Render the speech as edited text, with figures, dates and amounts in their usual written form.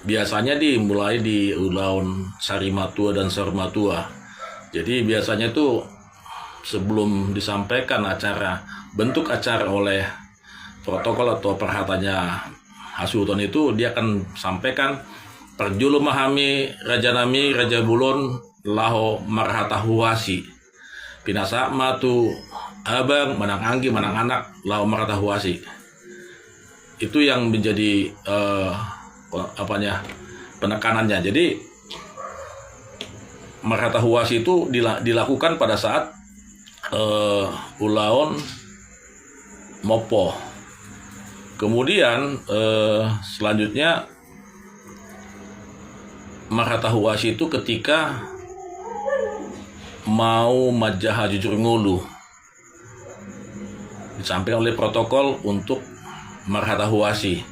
biasanya dimulai di Ulaun Sarimatua dan Sarmatua. Jadi biasanya tuh sebelum disampaikan bentuk acara oleh protokol atau perhatanya Hasuton itu, dia akan sampaikan perjulu mahami Raja Nami Raja Bulon laho marhata huasi pinasa matu abang manang anggi manang anak laho marhata huasi. Itu yang menjadi penekanannya. Jadi marhata huasi itu dilakukan pada saat Ulaon Mopo. Kemudian selanjutnya marhata huasi itu ketika mau majaha jujur ngulu, disampaikan oleh protokol untuk marhata huasi.